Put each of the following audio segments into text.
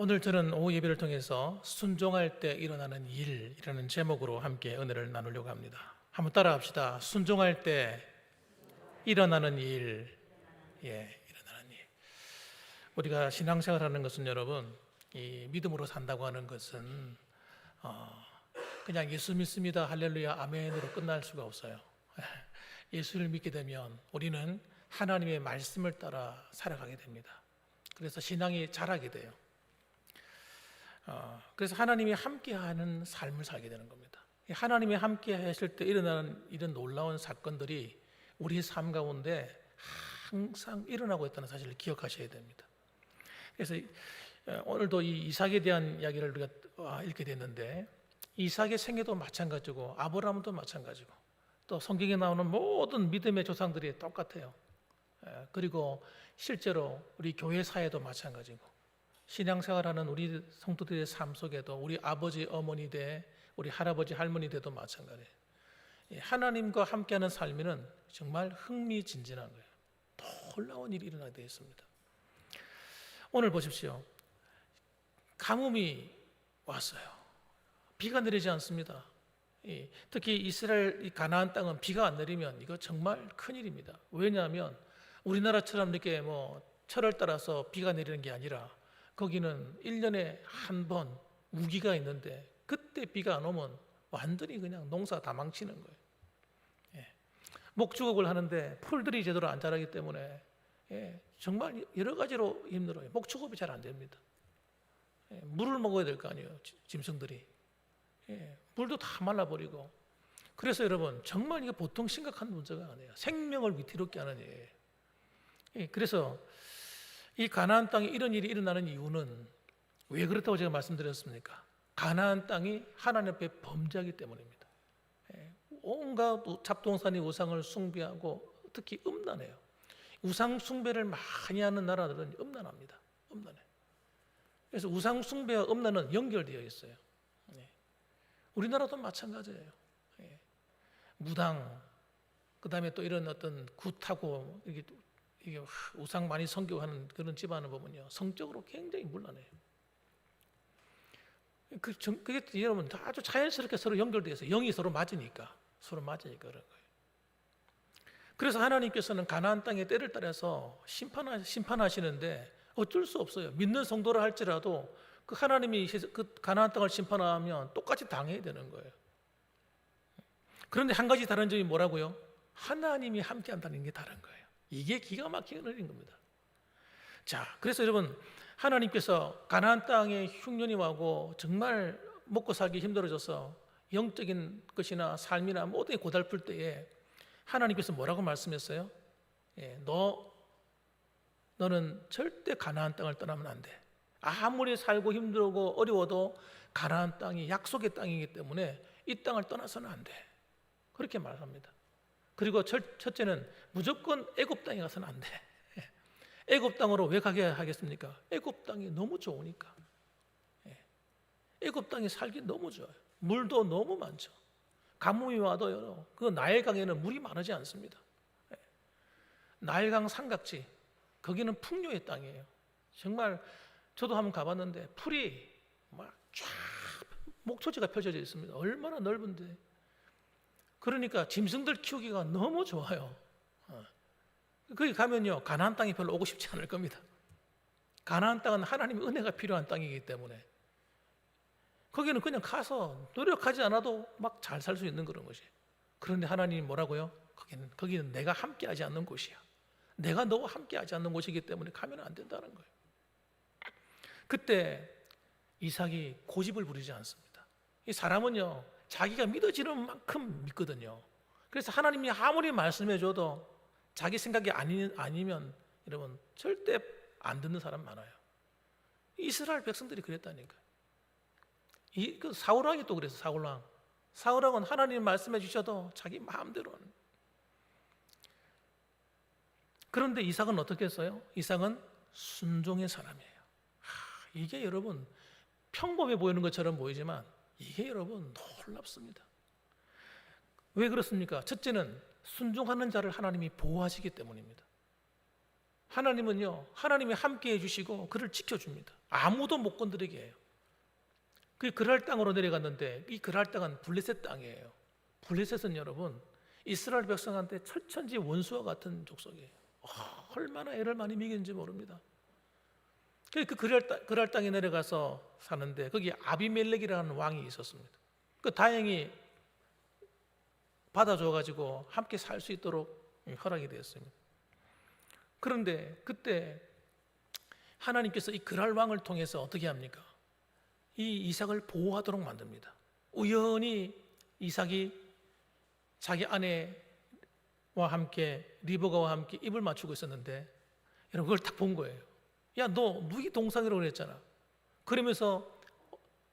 오늘 저는 오후 예배를 통해서 순종할 때 일어나는 일이라는 제목으로 함께 은혜를 나누려고 합니다. 한번 따라합시다. 순종할 때 일어나는 일. 일어나는 일. 우리가 신앙생활하는 것은 여러분, 이 믿음으로 산다고 하는 것은 그냥 예수 믿습니다, 할렐루야, 아멘으로 끝날 수가 없어요. 예수를 믿게 되면 우리는 하나님의 말씀을 따라 살아가게 됩니다. 그래서 신앙이 자라게 돼요. 그래서 하나님이 함께하는 삶을 살게 되는 겁니다. 하나님이 함께 하실 때 일어나는 이런 놀라운 사건들이 우리의 삶 가운데 항상 일어나고 있다는 사실을 기억하셔야 됩니다. 그래서 오늘도 이 이삭에 대한 이야기를 우리가 읽게 됐는데, 이삭의 생애도 마찬가지고 아브라함도 마찬가지고 또 성경에 나오는 모든 믿음의 조상들이 똑같아요. 그리고 실제로 우리 교회 사회도 마찬가지고, 신앙생활하는 우리 성도들의 삶 속에도 우리 아버지 어머니 대 우리 할아버지 할머니 대도 마찬가지예요. 하나님과 함께하는 삶에는 정말 흥미진진한 거예요. 놀라운 일이 일어나게 되어 있습니다. 오늘 보십시오. 가뭄이 왔어요. 비가 내리지 않습니다. 특히 이스라엘 가나안 땅은 비가 안 내리면 이거 정말 큰일입니다. 왜냐하면 우리나라처럼 이렇게 철을 따라서 비가 내리는 게 아니라 거기는 1년에 한 번 우기가 있는데, 그때 비가 안 오면 완전히 그냥 농사 다 망치는 거예요. 목축업을 하는데 풀들이 제대로 안 자라기 때문에 정말 여러 가지로 힘들어요. 목축업이 잘 안 됩니다. 물을 먹어야 될 거 아니에요, 짐승들이. 물도 다 말라버리고. 그래서 여러분, 정말 이게 보통 심각한 문제가 아니에요. 생명을 위태롭게 하는 일이에요. 그래서 이 가나안 땅에 이런 일이 일어나는 이유는 왜 그렇다고 제가 말씀드렸습니까? 가나안 땅이 하나님 앞에 범죄하기 때문입니다. 온갖 잡동사니 우상을 숭배하고 특히 음란해요. 우상 숭배를 많이 하는 나라들은 음란합니다. 음란해. 그래서 우상 숭배와 음란은 연결되어 있어요. 우리나라도 마찬가지예요. 무당, 그 다음에 또 이런 어떤 굿하고 이게 우상 많이 섬기하는 그런 집안을 보면요, 성적으로 굉장히 문란해요. 그게 여러분 아주 자연스럽게 서로 연결되어 있어요. 영이 서로 맞으니까 그런 거예요. 그래서 하나님께서는 가나안 땅의 때를 따라서 심판하시는데 어쩔 수 없어요. 믿는 성도라 할지라도 그 하나님이 그 가나안 땅을 심판하면 똑같이 당해야 되는 거예요. 그런데 한 가지 다른 점이 뭐라고요? 하나님이 함께 한다는 게 다른 거예요. 이게 기가 막힌 은혜인 겁니다. 자, 그래서 여러분, 하나님께서 가나안 땅에 흉년이 와고 정말 먹고 살기 힘들어져서 영적인 것이나 삶이나 모든 게 고달플 때에 하나님께서 뭐라고 말씀했어요? 너는 절대 가나안 땅을 떠나면 안 돼. 아무리 살고 힘들고 어려워도 가나안 땅이 약속의 땅이기 때문에 이 땅을 떠나서는 안 돼. 그렇게 말합니다. 그리고 첫째는 무조건 애굽 땅에 가서는 안 돼. 애굽 땅으로 왜 가게 하겠습니까? 애굽 땅이 너무 좋으니까. 애굽 땅에 살기 너무 좋아요. 물도 너무 많죠. 가뭄이 와도요, 그 나일강에는 물이 마르지 않습니다. 나일강 삼각지, 거기는 풍요의 땅이에요. 정말 저도 한번 가봤는데 풀이 막 쫙 목초지가 펼쳐져 있습니다. 얼마나 넓은데. 그러니까 짐승들 키우기가 너무 좋아요. 거기 가면요, 가나안 땅이 별로 오고 싶지 않을 겁니다. 가나안 땅은 하나님의 은혜가 필요한 땅이기 때문에 거기는 그냥 가서 노력하지 않아도 막 잘 살 수 있는 그런 것이에요. 그런데 하나님이 뭐라고요? 거기는 내가 함께하지 않는 곳이야. 내가 너와 함께하지 않는 곳이기 때문에 가면 안 된다는 거예요. 그때 이삭이 고집을 부리지 않습니다. 이 사람은요, 자기가 믿어지는 만큼 믿거든요. 그래서 하나님이 아무리 말씀해줘도 자기 생각이 아니면 여러분 절대 안 듣는 사람 많아요. 이스라엘 백성들이 그랬다니까요. 그 사울왕이 또 그랬어요. 사울왕은 하나님 말씀해 주셔도 자기 마음대로 하는. 그런데 이삭은 어떻게 했어요? 이삭은 순종의 사람이에요. 이게 여러분 평범해 보이는 것처럼 보이지만 이게 여러분 놀랍습니다. 왜 그렇습니까? 첫째는 순종하는 자를 하나님이 보호하시기 때문입니다. 하나님은요, 하나님이 함께 해주시고 그를 지켜줍니다. 아무도 못 건드리게 해요. 그 그랄 땅으로 내려갔는데 이 그랄 땅은 블레셋 땅이에요. 블레셋은 여러분 이스라엘 백성한테 철천지 원수와 같은 족속이에요. 얼마나 애를 많이 먹였는지 모릅니다. 그 그랄 땅에 내려가서 사는데 거기 아비멜렉이라는 왕이 있었습니다. 그 다행히 받아줘가지고 함께 살 수 있도록 허락이 되었습니다. 그런데 그때 하나님께서 이 그랄 왕을 통해서 어떻게 합니까? 이 이삭을 보호하도록 만듭니다. 우연히 이삭이 자기 아내와 함께 리브가와 함께 입을 맞추고 있었는데 여러분 그걸 딱 본 거예요. 야, 너 누이 동상이라고 그랬잖아. 그러면서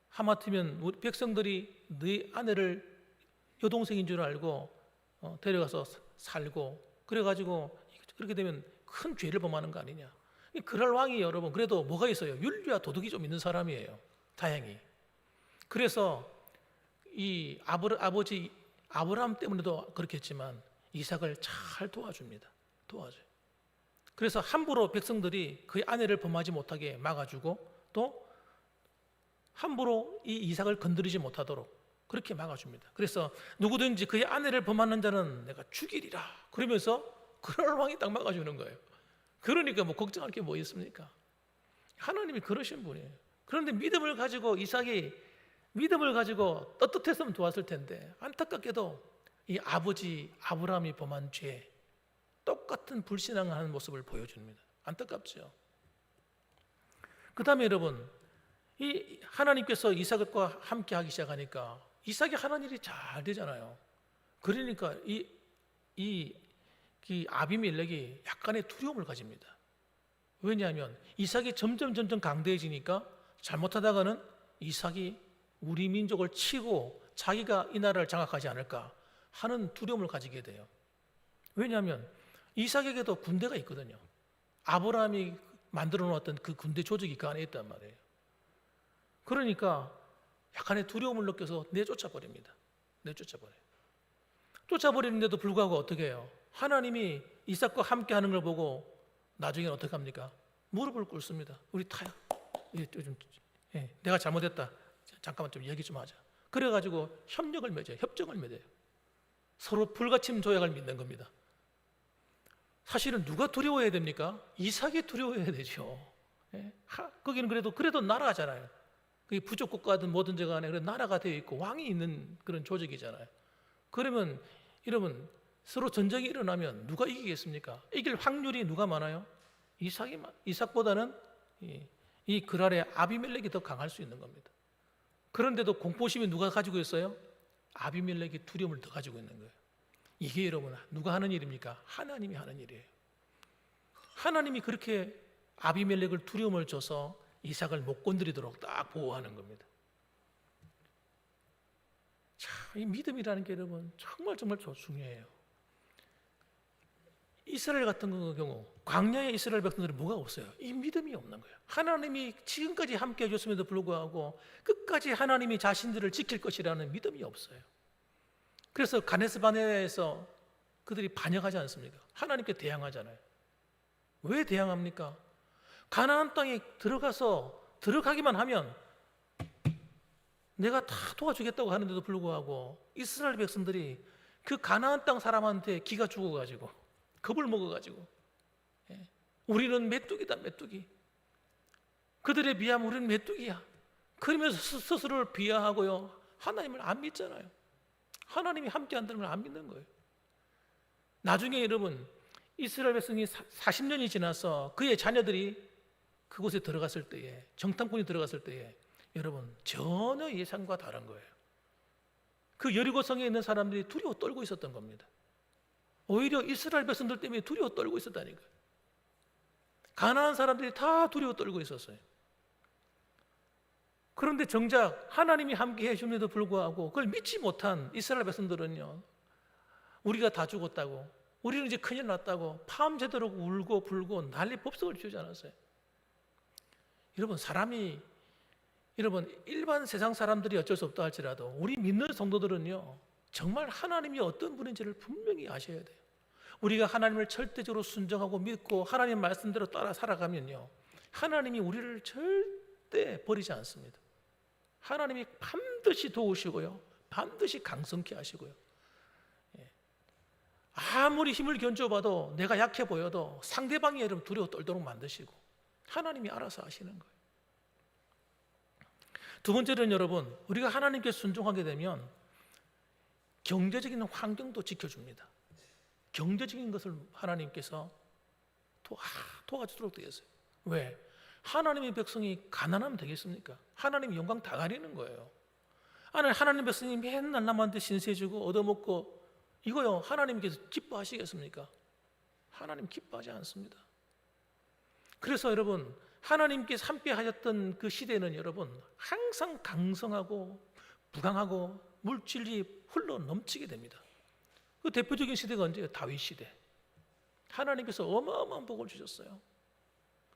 하마터면 우리 백성들이 네 아내를 여동생인 줄 알고 데려가서 살고 그래가지고 그렇게 되면 큰 죄를 범하는 거 아니냐. 이 그랄 왕이 여러분 그래도 뭐가 있어요? 윤리와 도덕이 좀 있는 사람이에요. 다행히. 그래서 이 아버지 아브라함 때문에도 그렇겠지만 이삭을 잘 도와줍니다. 도와줘요. 그래서 함부로 백성들이 그의 아내를 범하지 못하게 막아주고 또 함부로 이 이삭을 건드리지 못하도록 그렇게 막아줍니다. 그래서 누구든지 그의 아내를 범하는 자는 내가 죽이리라 그러면서 그럴 왕이 딱 막아주는 거예요. 그러니까 뭐 걱정할 게 뭐 있습니까? 하나님이 그러신 분이에요. 그런데 믿음을 가지고 이삭이 믿음을 가지고 떳떳했으면 도왔을 텐데 안타깝게도 이 아버지 아브라함이 범한 죄 똑같은 불신앙하는 모습을 보여줍니다. 안타깝죠. 그 다음에 여러분 이 하나님께서 이삭과 함께 하기 시작하니까 이삭이 하는 일이 잘 되잖아요. 그러니까 이 아비멜렉이 약간의 두려움을 가집니다. 왜냐하면 이삭이 점점 강대해지니까 잘못하다가는 이삭이 우리 민족을 치고 자기가 이 나라를 장악하지 않을까 하는 두려움을 가지게 돼요. 왜냐하면 이삭에게도 군대가 있거든요. 아브라함이 만들어 놓았던 그 군대 조직이 그 안에 있단 말이에요. 그러니까 약간의 두려움을 느껴서 내쫓아 버립니다. 쫓아버리는데도 불구하고 어떻게 해요? 하나님이 이삭과 함께 하는 걸 보고 나중에는 어떻게 합니까? 무릎을 꿇습니다. 우리 타야. 내가 잘못했다. 잠깐만 좀 얘기 좀 하자. 그래가지고 협력을 맺어요. 서로 불가침 조약을 맺는 겁니다. 사실은 누가 두려워해야 됩니까? 이삭이 두려워해야 되죠. 거기는 그래도 나라잖아요. 그게 부족 국가든 뭐든지 간에 나라가 되어 있고 왕이 있는 그런 조직이잖아요. 그러면 여러분 서로 전쟁이 일어나면 누가 이기겠습니까? 이길 확률이 누가 많아요? 이삭보다는 이 그랄의 아비멜렉이 더 강할 수 있는 겁니다. 그런데도 공포심이 누가 가지고 있어요? 아비멜렉이 두려움을 더 가지고 있는 거예요. 이게 여러분 누가 하는 일입니까? 하나님이 하는 일이에요. 하나님이 그렇게 아비멜렉을 두려움을 줘서 이삭을 못 건드리도록 딱 보호하는 겁니다. 자, 이 믿음이라는 게 여러분 정말 중요해요. 이스라엘 같은 경우 광야의 이스라엘 백성들이 뭐가 없어요? 이 믿음이 없는 거예요. 하나님이 지금까지 함께 해줬음에도 불구하고 끝까지 하나님이 자신들을 지킬 것이라는 믿음이 없어요. 그래서 가데스 바네아에서 그들이 반역하지 않습니까? 하나님께 대항하잖아요. 왜 대항합니까? 가나안 땅에 들어가기만 하면 내가 다 도와주겠다고 하는데도 불구하고 이스라엘 백성들이 그 가나안 땅 사람한테 기가 죽어가지고 겁을 먹어가지고 우리는 메뚜기다. 그들에 비하면 우리는 메뚜기야. 그러면서 스스로를 비하하고요 하나님을 안 믿잖아요. 하나님이 함께 한다는 걸 안 믿는 거예요. 나중에 여러분 이스라엘 백성이 40년이 지나서 그의 자녀들이 그곳에 들어갔을 때에 정탐꾼이 들어갔을 때에 여러분 전혀 예상과 다른 거예요. 그 여리고성에 있는 사람들이 두려워 떨고 있었던 겁니다. 오히려 이스라엘 백성들 때문에 두려워 떨고 있었다니까요. 가나안 사람들이 다 두려워 떨고 있었어요. 그런데 정작 하나님이 함께 해줌에도 불구하고 그걸 믿지 못한 이스라엘 백성들은요 우리가 다 죽었다고 우리는 이제 큰일 났다고 밤새도록 울고 불고 난리 법석을 피우지 않았어요. 여러분 일반 세상 사람들이 어쩔 수 없다 할지라도 우리 믿는 성도들은요 정말 하나님이 어떤 분인지를 분명히 아셔야 돼요. 우리가 하나님을 절대적으로 순종하고 믿고 하나님 말씀대로 따라 살아가면요, 하나님이 우리를 절대 버리지 않습니다. 하나님이 반드시 도우시고요, 반드시 강성케 하시고요. 아무리 힘을 견줘봐도 내가 약해 보여도 상대방이 여러분 두려워 떨도록 만드시고 하나님이 알아서 하시는 거예요. 두 번째는 여러분, 우리가 하나님께 순종하게 되면 경제적인 환경도 지켜줍니다. 경제적인 것을 하나님께서 도와주도록 되어 있어요. 왜? 하나님의 백성이 가난하면 되겠습니까? 하나님이 영광 다 가리는 거예요. 아니, 하나님 백성이 맨날 남한테 신세주고 얻어먹고 이거요, 하나님께서 기뻐하시겠습니까? 하나님 기뻐하지 않습니다. 그래서 여러분, 하나님께서 함께 하셨던 그 시대는 여러분 항상 강성하고 부강하고 물질이 흘러 넘치게 됩니다. 그 대표적인 시대가 언제예요? 다윗 시대. 하나님께서 어마어마한 복을 주셨어요.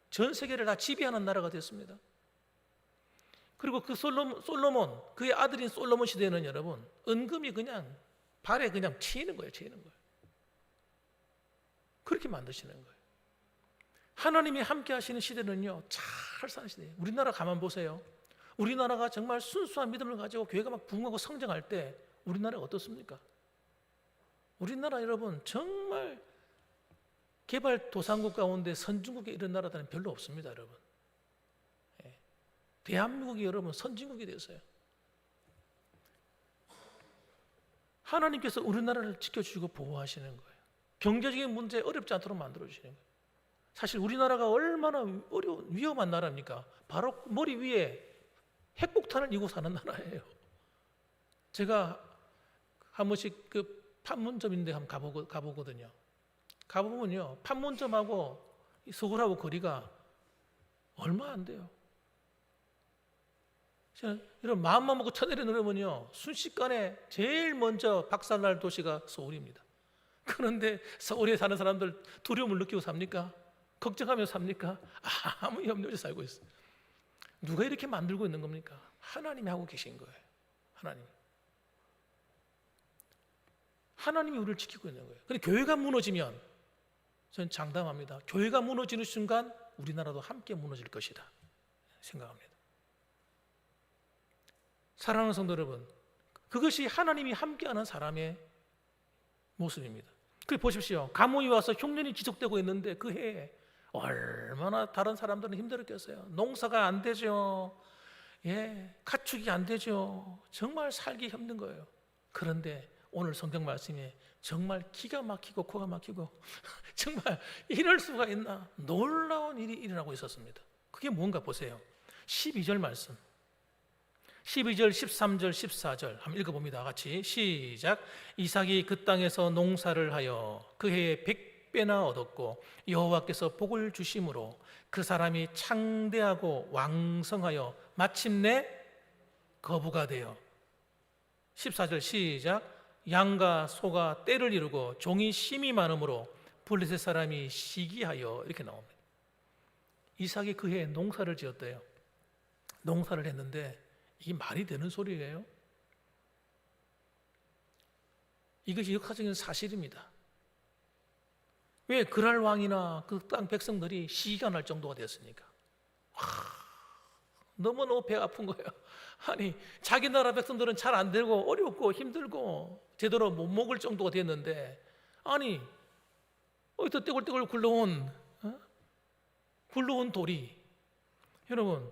전 세계를 다 지배하는 나라가 됐습니다. 그리고 그 솔로몬, 그의 아들인 솔로몬 시대는 여러분 은금이 그냥 발에 그냥 치이는 거예요. 그렇게 만드시는 거예요. 하나님이 함께 하시는 시대는요, 잘 사는 시대예요. 우리나라 가만 보세요. 우리나라가 정말 순수한 믿음을 가지고 교회가 막 부흥하고 성장할 때 우리나라가 어떻습니까? 우리나라 여러분 정말 개발도상국 가운데 선진국에 이런 나라들은 별로 없습니다, 여러분. 대한민국이 여러분 선진국이 됐어요. 하나님께서 우리나라를 지켜주시고 보호하시는 거예요. 경제적인 문제 어렵지 않도록 만들어주시는 거예요. 사실 우리나라가 얼마나 위험한 나라입니까? 바로 머리 위에 핵폭탄을 이고 사는 나라예요. 제가 한 번씩 그 판문점인데 한번 가보거든요. 가보면요, 판문점하고 서울하고 거리가 얼마 안 돼요. 이런 마음만 먹고 쳐내려 누르면요, 순식간에 제일 먼저 박살날 도시가 서울입니다. 그런데 서울에 사는 사람들 두려움을 느끼고 삽니까? 걱정하며 삽니까? 아무 염려 없이 살고 있어요. 누가 이렇게 만들고 있는 겁니까? 하나님이 하고 계신 거예요. 하나님이 우리를 지키고 있는 거예요. 근데 교회가 무너지면 저는 장담합니다. 교회가 무너지는 순간 우리나라도 함께 무너질 것이다 생각합니다. 사랑하는 성도 여러분, 그것이 하나님이 함께하는 사람의 모습입니다. 그 보십시오. 가뭄이 와서 흉년이 지속되고 있는데 그 해에 얼마나 다른 사람들은 힘들었겠어요. 농사가 안 되죠. 가축이 안 되죠. 정말 살기 힘든 거예요. 그런데 오늘 성경 말씀에 정말 기가 막히고 코가 막히고 정말 이럴 수가 있나 놀라운 일이 일어나고 있었습니다. 그게 뭔가 보세요. 12절 말씀, 12절, 13절, 14절 한번 읽어봅니다. 같이 시작. 이삭이 그 땅에서 농사를 하여 그 해에 100배나 얻었고 여호와께서 복을 주심으로 그 사람이 창대하고 왕성하여 마침내 거부가 되어 14절 시작. 양과 소가 떼를 이루고 종이 심이 많으므로 블레셋 사람이 시기하여 이렇게 나옵니다. 이삭이 그 해에 농사를 지었대요. 농사를 했는데 이게 말이 되는 소리예요? 이것이 역사적인 사실입니다. 왜 그랄 왕이나 그 땅 백성들이 시기가 날 정도가 됐습니까? 너무너무 배가 아픈 거예요. 아니, 자기 나라 백성들은 잘 안 되고 어렵고 힘들고 제대로 못 먹을 정도가 됐는데, 아니 어디서 떼굴떼굴 굴러온 돌이, 여러분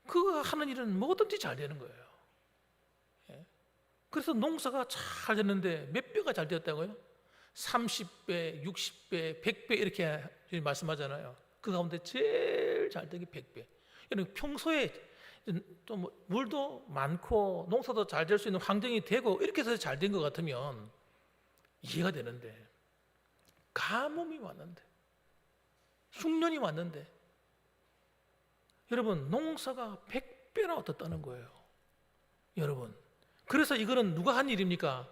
그가 하는 일은 뭐든지 잘 되는 거예요. 그래서 농사가 잘 됐는데 몇 배가 잘 되었다고요? 30배, 60배, 100배 이렇게 말씀하잖아요. 그 가운데 제일 잘 되기 100배. 여러분 평소에 또 물도 많고 농사도 잘 될 수 있는 환경이 되고 이렇게 해서 잘 된 것 같으면 이해가 되는데, 가뭄이 왔는데, 흉년이 왔는데, 여러분 농사가 100배나 얻었다는 거예요. 여러분, 그래서 이거는 누가 한 일입니까?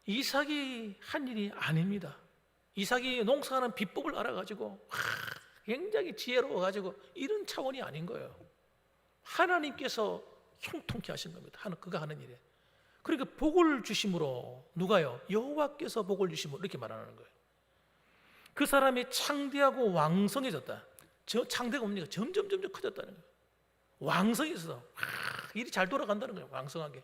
이삭이 한 일이 아닙니다. 이삭이 농사하는 비법을 알아가지고 굉장히 지혜로워가지고 이런 차원이 아닌 거예요. 하나님께서 형통케 하신 겁니다. 그가 하는 일에. 그러니까 복을 주심으로 누가요? 여호와께서 복을 주심으로 이렇게 말하는 거예요. 그 사람이 창대하고 왕성해졌다. 창대가 뭡니까? 점점 커졌다는 거예요. 왕성해서 일이 잘 돌아간다는 거예요. 왕성하게.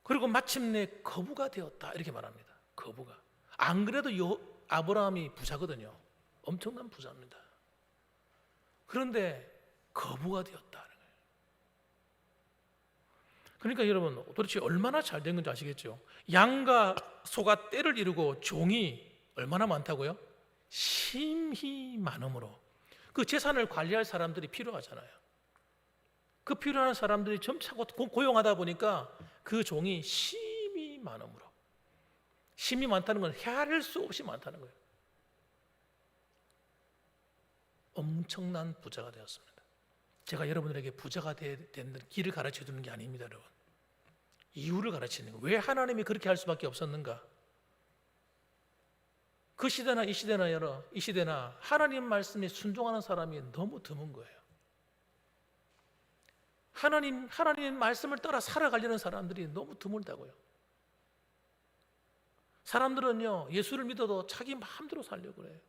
그리고 마침내 거부가 되었다 이렇게 말합니다. 거부가. 안 그래도 아브라함이 부자거든요. 엄청난 부자입니다. 그런데 거부가 되었다는 거예요. 그러니까 여러분 도대체 얼마나 잘 된 건지 아시겠죠? 양과 소가 떼를 이루고 종이 얼마나 많다고요? 심히 많음으로. 그 재산을 관리할 사람들이 필요하잖아요. 그 필요한 사람들이 점차 고용하다 보니까 그 종이 심히 많음으로. 심히 많다는 건 헤아릴 수 없이 많다는 거예요. 엄청난 부자가 되었습니다. 제가 여러분들에게 부자가 되는 길을 가르쳐 주는 게 아닙니다, 여러분. 이유를 가르치는 거예요. 왜 하나님이 그렇게 할 수밖에 없었는가? 그 시대나 이 시대나 하나님 말씀에 순종하는 사람이 너무 드문 거예요. 하나님 말씀을 따라 살아가려는 사람들이 너무 드물다고요. 사람들은요, 예수를 믿어도 자기 마음대로 살려고 그래요.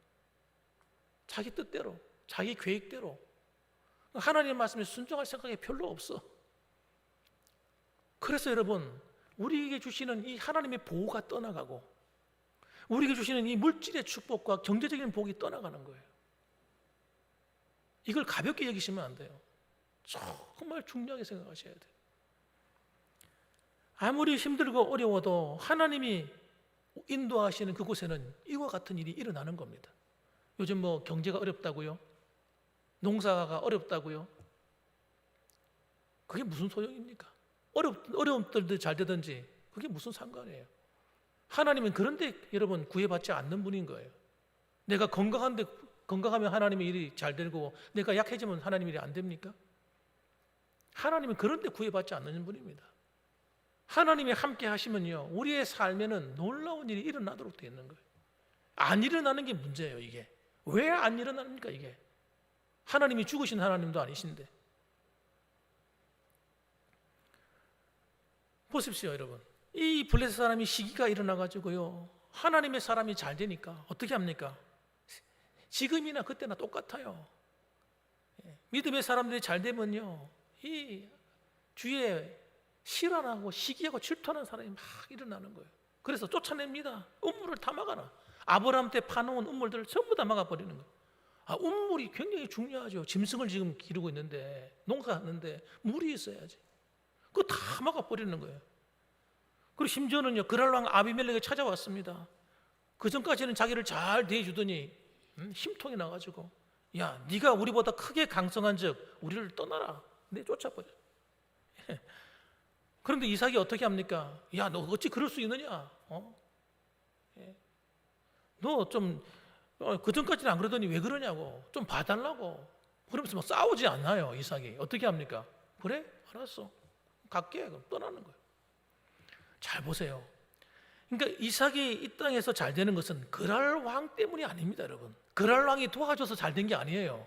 자기 뜻대로, 자기 계획대로. 하나님 말씀에 순종할 생각이 별로 없어. 그래서 여러분, 우리에게 주시는 이 하나님의 보호가 떠나가고 우리에게 주시는 이 물질의 축복과 경제적인 복이 떠나가는 거예요. 이걸 가볍게 여기시면 안 돼요. 정말 중요하게 생각하셔야 돼요. 아무리 힘들고 어려워도 하나님이 인도하시는 그곳에는 이와 같은 일이 일어나는 겁니다. 요즘 뭐 경제가 어렵다고요? 농사가 어렵다고요? 그게 무슨 소용입니까? 어려운 때도 잘 되든지 그게 무슨 상관이에요? 하나님은 그런데 여러분 구애받지 않는 분인 거예요. 내가 건강하면 하나님의 일이 잘 되고 내가 약해지면 하나님의 일이 안 됩니까? 하나님은 그런데 구애받지 않는 분입니다. 하나님이 함께 하시면요, 우리의 삶에는 놀라운 일이 일어나도록 되어 있는 거예요. 안 일어나는 게 문제예요. 이게 왜 안 일어납니까? 이게 하나님이 죽으신 하나님도 아니신데. 보십시오, 여러분. 이 블레셋 사람이 시기가 일어나가지고요, 하나님의 사람이 잘 되니까 어떻게 합니까? 지금이나 그때나 똑같아요. 믿음의 사람들이 잘 되면요, 이 주위에 실안하고 시기하고 질투하는 사람이 막 일어나는 거예요. 그래서 쫓아냅니다. 음물을 다 막아놔. 아브라함 때 파놓은 음물들을 전부 다 막아버리는 거예요. 음물이 굉장히 중요하죠. 짐승을 지금 기르고 있는데, 농사하는데 물이 있어야지. 그거 다 막아버리는 거예요. 그리고 심지어는요, 그랄왕 아비멜렉이 찾아왔습니다. 그 전까지는 자기를 잘 대해주더니 힘통이 나가지고, 야, 네가 우리보다 크게 강성한즉 우리를 떠나라. 내쫓아버려. 그런데 이삭이 어떻게 합니까? 야, 너 어찌 그럴 수 있느냐? 너 좀 그 전까지는 안 그러더니 왜 그러냐고, 좀 봐달라고. 그러면서 막 싸우지 않나요, 이삭이? 어떻게 합니까? 그래, 알았어, 갈게. 그럼 떠나는 거예요. 잘 보세요. 그러니까 이삭이 이 땅에서 잘 되는 것은 그랄 왕 때문이 아닙니다, 여러분. 그랄 왕이 도와줘서 잘 된 게 아니에요.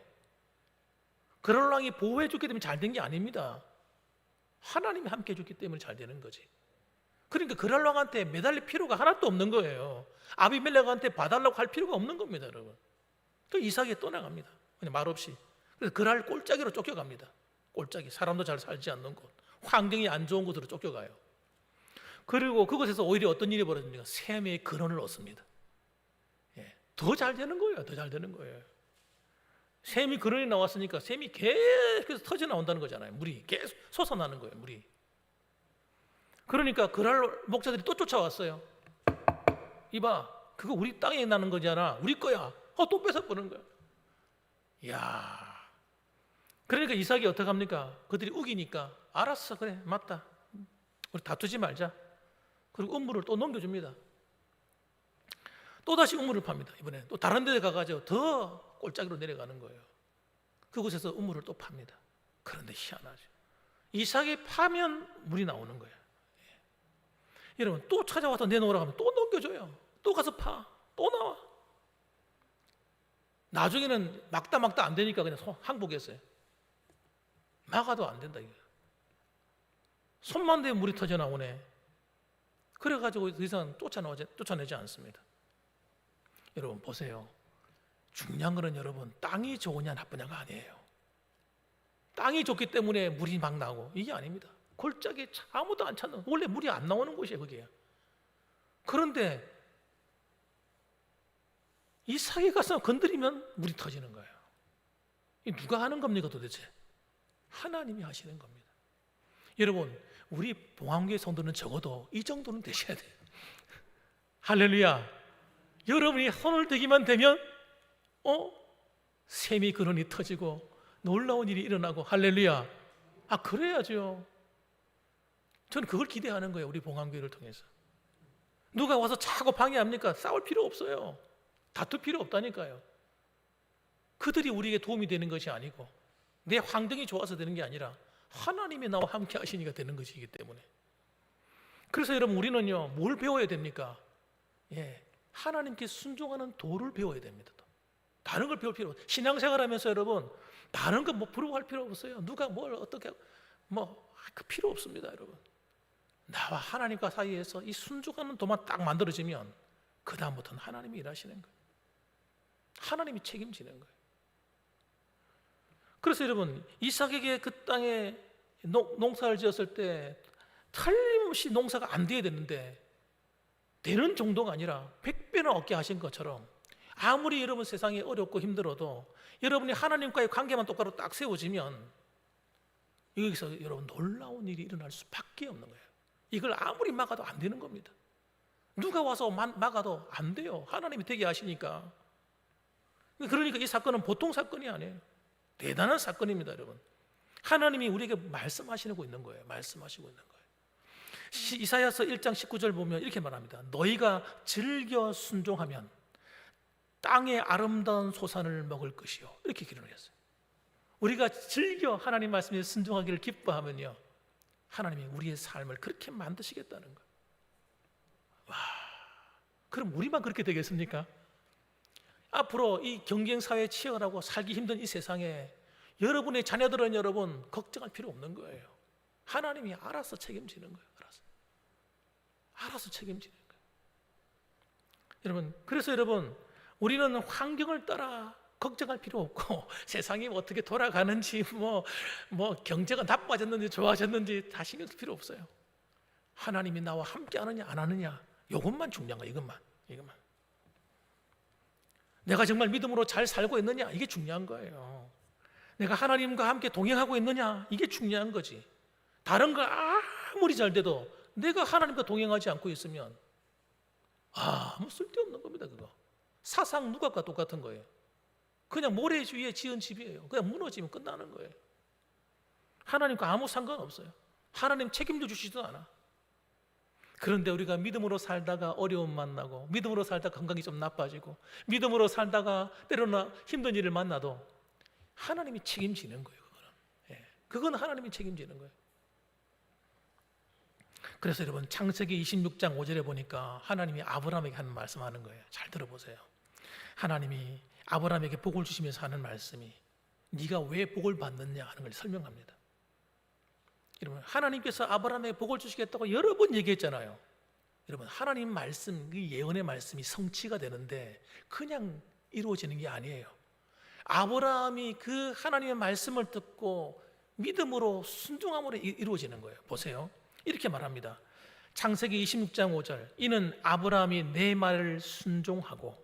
그랄 왕이 보호해 줬기 때문에 잘 된 게 아닙니다. 하나님이 함께 해줬기 때문에 잘 되는 거지. 그러니까 그랄 왕한테 매달릴 필요가 하나도 없는 거예요. 아비멜렉한테 봐달라고 할 필요가 없는 겁니다, 여러분. 또 이삭이 떠나갑니다. 그냥 말없이. 그래서 그랄 꼴짜기로 쫓겨갑니다. 꼴짜기, 사람도 잘 살지 않는 곳, 환경이 안 좋은 곳으로 쫓겨가요. 그리고 그곳에서 오히려 어떤 일이 벌어집니까? 샘의 근원을 얻습니다. 더 잘 되는 거예요. 더 잘 되는 거예요. 샘이 근원이 나왔으니까 샘이 계속해서 터져 나온다는 거잖아요. 물이 계속 솟아나는 거예요. 물이. 그러니까 그랄 목자들이 또 쫓아왔어요. 이봐, 그거 우리 땅에 나는 거잖아. 우리 거야. 또 뺏어버리는 거야. 이야. 그러니까 이삭이 어떻게 합니까? 그들이 우기니까 알았어, 그래, 맞다, 우리 다투지 말자. 그리고 음물을 또 넘겨줍니다. 또다시 음물을 팝니다. 이번에 또 다른 데 가가지고 더 꼴짜기로 내려가는 거예요. 그곳에서 음물을 또 팝니다. 그런데 희한하죠. 이삭이 파면 물이 나오는 거예요. 여러분, 또 찾아와서 내놓으라고 하면 또 넘겨줘요. 또 가서 파, 또 나와. 나중에는 막다 안 되니까 그냥 항복했어요. 막아도 안 된다 이게. 손만 대면 물이 터져 나오네. 그래가지고 더 이상 쫓아내지 않습니다. 여러분 보세요. 중요한 거는 여러분 땅이 좋으냐 나쁘냐가 아니에요. 땅이 좋기 때문에 물이 막 나오고 이게 아닙니다. 골짜기 아무도 안 찾는, 원래 물이 안 나오는 곳이에요 그게. 그런데 이삭이 가서 건드리면 물이 터지는 거예요. 이 누가 하는 겁니까 도대체? 하나님이 하시는 겁니다. 여러분 우리 봉황교회 성도는 적어도 이 정도는 되셔야 돼요. 할렐루야. 여러분이 손을 대기만 되면 샘이 근원이 터지고 놀라운 일이 일어나고, 할렐루야. 그래야죠. 저는 그걸 기대하는 거예요. 우리 봉황교회를 통해서. 누가 와서 자꾸 방해합니까? 싸울 필요 없어요. 다툴 필요 없다니까요. 그들이 우리에게 도움이 되는 것이 아니고 내 환경이 좋아서 되는 게 아니라 하나님이 나와 함께 하시니까 되는 것이기 때문에. 그래서 여러분 우리는요 뭘 배워야 됩니까? 하나님께 순종하는 도를 배워야 됩니다. 다른 걸 배울 필요 없어요. 신앙생활하면서 여러분 다른 거 뭐 부러워할 필요 없어요. 누가 뭘 어떻게 그 필요 없습니다. 여러분 나와 하나님과 사이에서 이 순종하는 도만 딱 만들어지면 그 다음부터는 하나님이 일하시는 거예요. 하나님이 책임지는 거예요. 그래서 여러분 이삭에게 그 땅에 농사를 지었을 때 틀림없이 농사가 안 돼야 되는데 되는 정도가 아니라 100배나 얻게 하신 것처럼, 아무리 여러분 세상이 어렵고 힘들어도 여러분이 하나님과의 관계만 똑바로 딱 세워지면 여기서 여러분 놀라운 일이 일어날 수밖에 없는 거예요. 이걸 아무리 막아도 안 되는 겁니다. 누가 와서 막아도 안 돼요. 하나님이 되게 하시니까. 그러니까 이 사건은 보통 사건이 아니에요. 대단한 사건입니다, 여러분. 하나님이 우리에게 말씀하시고 있는 거예요. 말씀하시고 있는 거예요. 이사야서 1장 19절 보면 이렇게 말합니다. 너희가 즐겨 순종하면 땅의 아름다운 소산을 먹을 것이요. 이렇게 기록을 했어요. 우리가 즐겨 하나님 말씀에 순종하기를 기뻐하면요, 하나님이 우리의 삶을 그렇게 만드시겠다는 거예요. 와, 그럼 우리만 그렇게 되겠습니까? 앞으로 이 경쟁사회에 치열하고 살기 힘든 이 세상에 여러분의 자녀들은 여러분 걱정할 필요 없는 거예요. 하나님이 알아서 책임지는 거예요. 알아서 책임지는 거예요. 여러분, 그래서 여러분 우리는 환경을 따라 걱정할 필요 없고 세상이 어떻게 돌아가는지 뭐 경제가 나빠졌는지 좋아졌는지 다 신경 쓸 필요 없어요. 하나님이 나와 함께 하느냐 안 하느냐, 이것만 중요한 거예요. 이것만. 내가 정말 믿음으로 잘 살고 있느냐, 이게 중요한 거예요. 내가 하나님과 함께 동행하고 있느냐, 이게 중요한 거지. 다른 거 아무리 잘 돼도 내가 하나님과 동행하지 않고 있으면 아무 쓸데없는 겁니다. 그거 사상 누각과 똑같은 거예요. 그냥 모래 위에 지은 집이에요. 그냥 무너지면 끝나는 거예요. 하나님과 아무 상관없어요. 하나님 책임져 주시지도 않아. 그런데 우리가 믿음으로 살다가 어려움 만나고, 믿음으로 살다가 건강이 좀 나빠지고, 믿음으로 살다가 때로는 힘든 일을 만나도 하나님이 책임지는 거예요. 그건 하나님이 책임지는 거예요. 그래서 여러분 창세기 26장 5절에 보니까 하나님이 아브라함에게 하는 말씀하는 거예요. 잘 들어보세요. 하나님이 아브라함에게 복을 주시면서 하는 말씀이 네가 왜 복을 받느냐 하는 걸 설명합니다. 여러분 하나님께서 아브라함에게 복을 주시겠다고 여러 번 얘기했잖아요. 여러분 하나님 말씀, 그 예언의 말씀이 성취가 되는데 그냥 이루어지는 게 아니에요. 아브라함이 그 하나님의 말씀을 듣고 믿음으로 순종함으로 이루어지는 거예요. 보세요. 이렇게 말합니다. 창세기 26장 5절. 이는 아브라함이 내 말을 순종하고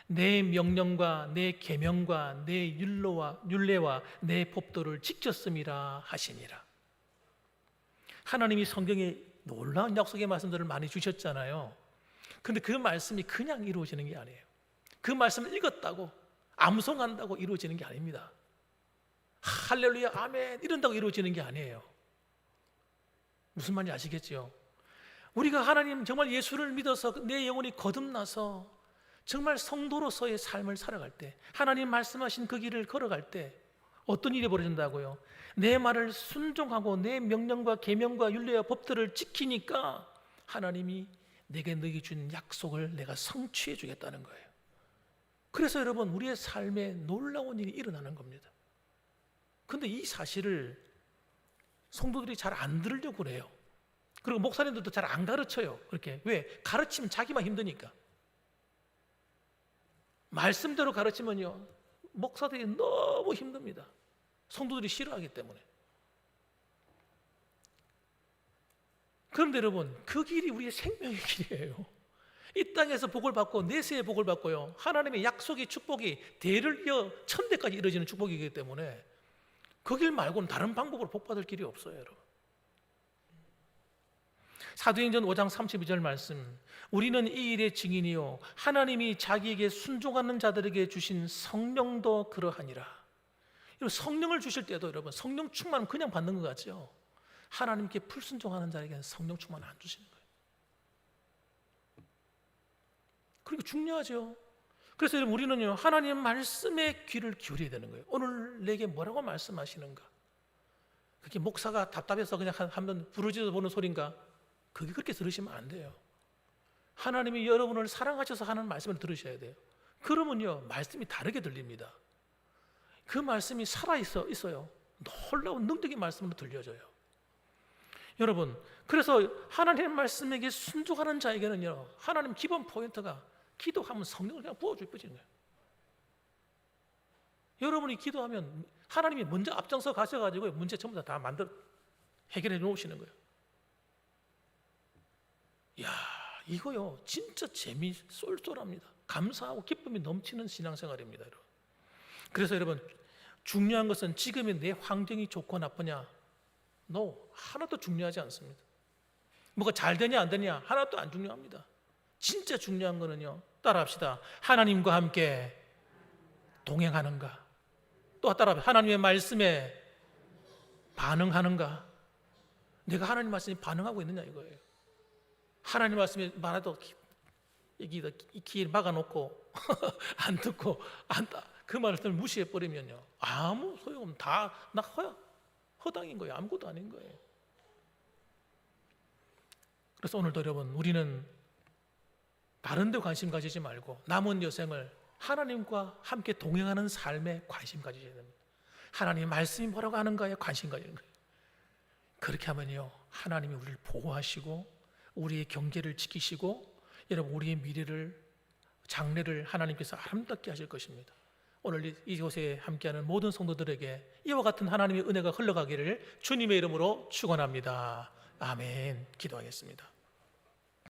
내 명령과 내 계명과 내 율례와 내 법도를 지켰음이라 하시니라. 하나님이 성경에 놀라운 약속의 말씀들을 많이 주셨잖아요. 근데 그 말씀이 그냥 이루어지는 게 아니에요. 그 말씀을 읽었다고 암송한다고 이루어지는 게 아닙니다. 할렐루야 아멘 이런다고 이루어지는 게 아니에요. 무슨 말인지 아시겠죠? 우리가 하나님 정말 예수를 믿어서 내 영혼이 거듭나서 정말 성도로서의 삶을 살아갈 때, 하나님 말씀하신 그 길을 걸어갈 때 어떤 일이 벌어진다고요? 내 말을 순종하고 내 명령과 계명과 율례와 법들을 지키니까 하나님이 내게 너에게 준 약속을 내가 성취해 주겠다는 거예요. 그래서 여러분 우리의 삶에 놀라운 일이 일어나는 겁니다. 그런데 이 사실을 성도들이 잘 안 들으려고 그래요. 그리고 목사님들도 잘 안 가르쳐요. 그렇게. 왜? 가르치면 자기만 힘드니까. 말씀대로 가르치면요, 목사들이 너무 힘듭니다. 성도들이 싫어하기 때문에. 그런데 여러분, 그 길이 우리의 생명의 길이에요. 이 땅에서 복을 받고 내세의 복을 받고요, 하나님의 약속의 축복이 대를 이어 천대까지 이루어지는 축복이기 때문에 그 길 말고는 다른 방법으로 복 받을 길이 없어요, 여러분. 사도행전 5장 32절 말씀, 우리는 이 일의 증인이요 하나님이 자기에게 순종하는 자들에게 주신 성령도 그러하니라. 여러분, 성령을 주실 때도 여러분, 성령 충만은 그냥 받는 것 같죠? 하나님께 불순종하는 자에게는 성령 충만 안 주시는 거예요. 그러니까 중요하죠. 그래서 여러분, 우리는요, 하나님 말씀에 귀를 기울여야 되는 거예요. 오늘 내게 뭐라고 말씀하시는가? 그게 목사가 답답해서 그냥 한번 부르짖어 보는 소린가? 그게 그렇게 들으시면 안 돼요. 하나님이 여러분을 사랑하셔서 하는 말씀을 들으셔야 돼요. 그러면요, 말씀이 다르게 들립니다. 그 말씀이 살아있어요. 놀라운 능력의 말씀으로 들려져요. 여러분, 그래서 하나님의 말씀에게 순종하는 자에게는요, 하나님 기본 포인트가 기도하면 성령을 그냥 부어주는 거예요. 여러분이 기도하면 하나님이 먼저 앞장서 가셔가지고 문제 전부 다 만들어 해결해 놓으시는 거예요. 야, 이거요 진짜 재미 쏠쏠합니다. 감사하고 기쁨이 넘치는 신앙생활입니다, 여러분. 그래서 여러분, 중요한 것은 지금의 내 환경이 좋고 나쁘냐? No, 하나도 중요하지 않습니다. 뭐가 잘 되냐 안 되냐 하나도 안 중요합니다. 진짜 중요한 거는요, 따라합시다. 하나님과 함께 동행하는가? 또 따라합시다. 하나님의 말씀에 반응하는가? 내가 하나님 말씀에 반응하고 있느냐 이거예요. 하나님 말씀에 말해도 여기 귀에 막아놓고 안 듣고 그 말씀을 무시해버리면요, 아무 소용없는, 다 나 허당인 거예요. 아무것도 아닌 거예요. 그래서 오늘도 여러분, 우리는 다른 데 관심 가지지 말고 남은 여생을 하나님과 함께 동행하는 삶에 관심 가지셔야 됩니다. 하나님의 말씀이 뭐라고 하는가에 관심 가지는 거예요. 그렇게 하면요, 하나님이 우리를 보호하시고 우리의 경계를 지키시고 여러분, 우리의 미래를, 장래를 하나님께서 아름답게 하실 것입니다. 오늘 이곳에 함께하는 모든 성도들에게 이와 같은 하나님의 은혜가 흘러가기를 주님의 이름으로 축원합니다. 아멘. 기도하겠습니다.